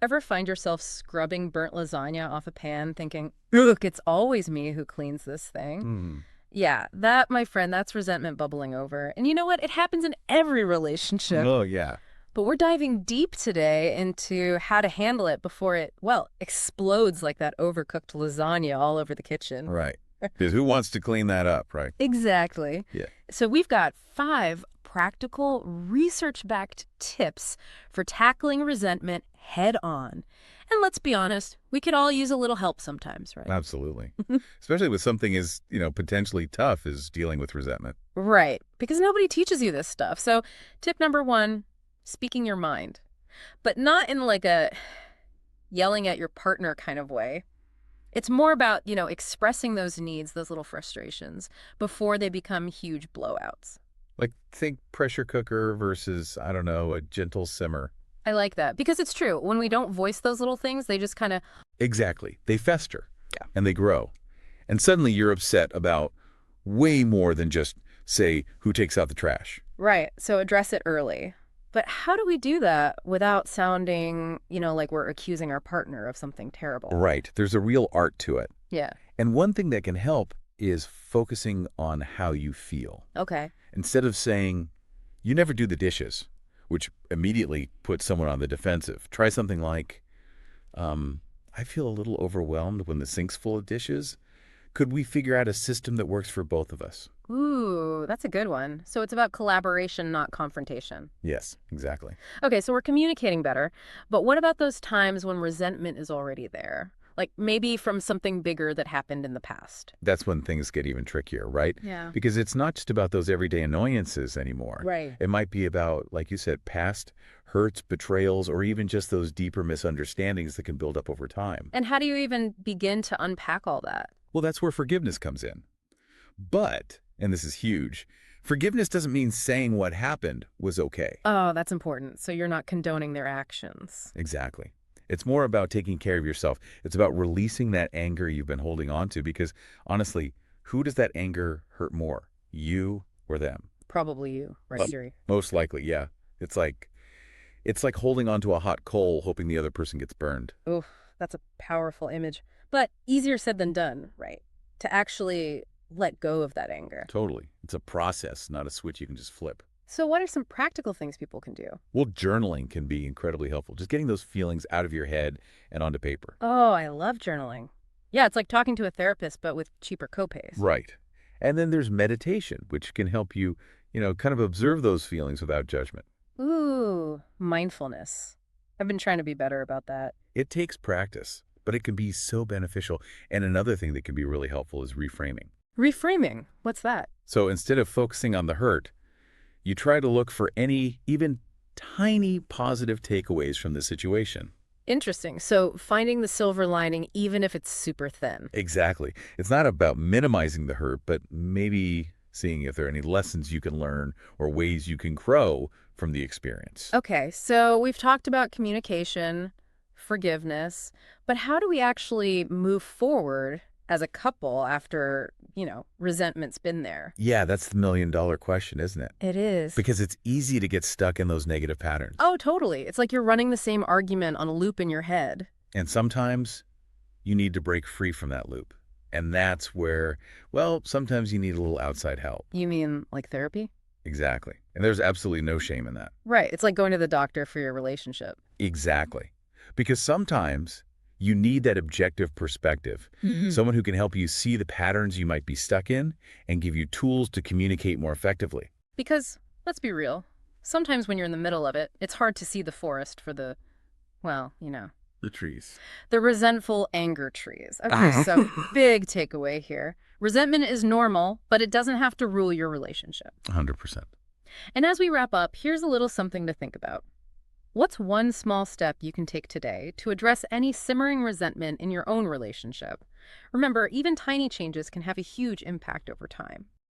Ever find yourself scrubbing burnt lasagna off a pan thinking, look, it's always me who cleans this thing? Hmm. Yeah, that, my friend, that's resentment bubbling over. And you know what? It happens in every relationship. Oh, yeah. But we're diving deep today into how to handle it before it, well, explodes like that overcooked lasagna all over the kitchen. Right. Because who wants to clean that up, right? Exactly. Yeah. So we've got 5 practical, research-backed tips for tackling resentment head on. And let's be honest, we could all use a little help sometimes, right? Absolutely. Especially with something as, potentially tough as dealing with resentment. Right, because nobody teaches you this stuff. So tip number 1, speaking your mind. But not in like a yelling at your partner kind of way. It's more about, expressing those needs, those little frustrations, before they become huge blowouts. Like, think pressure cooker versus, I don't know, a gentle simmer. I like that because it's true. When we don't voice those little things, they just kind of, Exactly. They fester. yeah. And they grow. And suddenly you're upset about way more than just, say, who takes out the trash. Right. So address it early. But how do we do that without sounding, like we're accusing our partner of something terrible? Right. There's a real art to it. Yeah. And one thing that can help is focusing on how you feel. Okay. Instead of saying, you never do the dishes, which immediately puts someone on the defensive. Try something like, I feel a little overwhelmed when the sink's full of dishes. Could we figure out a system that works for both of us? Ooh, that's a good one. So it's about collaboration, not confrontation. Yes, exactly. Okay, so we're communicating better. But what about those times when resentment is already there? Like maybe from something bigger that happened in the past. That's when things get even trickier, right? Yeah. Because it's not just about those everyday annoyances anymore. Right. It might be about, like you said, past hurts, betrayals, or even just those deeper misunderstandings that can build up over time. And how do you even begin to unpack all that? Well, that's where forgiveness comes in. But, and this is huge, forgiveness doesn't mean saying what happened was okay. Oh, that's important. So you're not condoning their actions. Exactly. It's more about taking care of yourself. It's about releasing that anger you've been holding on to because, honestly, who does that anger hurt more, you or them? Probably you, right, Siri? Most likely, yeah. It's like holding onto a hot coal hoping the other person gets burned. Oof, that's a powerful image. But easier said than done, right? To actually let go of that anger. Totally. It's a process, not a switch you can just flip. So what are some practical things people can do? Well, journaling can be incredibly helpful. Just getting those feelings out of your head and onto paper. Oh, I love journaling. Yeah, it's like talking to a therapist, but with cheaper copays. Right. And then there's meditation, which can help you, kind of observe those feelings without judgment. Ooh, mindfulness. I've been trying to be better about that. It takes practice, but it can be so beneficial. And another thing that can be really helpful is reframing. Reframing. What's that? So instead of focusing on the hurt, you try to look for any, even tiny positive takeaways from the situation. Interesting. So finding the silver lining, even if it's super thin. Exactly. It's not about minimizing the hurt, but maybe seeing if there are any lessons you can learn or ways you can grow from the experience. Okay, so we've talked about communication, forgiveness, but how do we actually move forward as a couple after, resentment's been there? Yeah, that's the million-dollar question, isn't it? It is. Because it's easy to get stuck in those negative patterns. Oh, totally. It's like you're running the same argument on a loop in your head. And sometimes you need to break free from that loop. And that's where, well, sometimes you need a little outside help. You mean like therapy? Exactly. And there's absolutely no shame in that. Right. It's like going to the doctor for your relationship. Exactly. Because sometimes you need that objective perspective, someone who can help you see the patterns you might be stuck in and give you tools to communicate more effectively. Because, let's be real, sometimes when you're in the middle of it, it's hard to see the forest for the, well, The trees. the resentful anger trees. Okay, so big takeaway here. Resentment is normal, but it doesn't have to rule your relationship. 100%. And as we wrap up, here's a little something to think about. What's one small step you can take today to address any simmering resentment in your own relationship? Remember, even tiny changes can have a huge impact over time.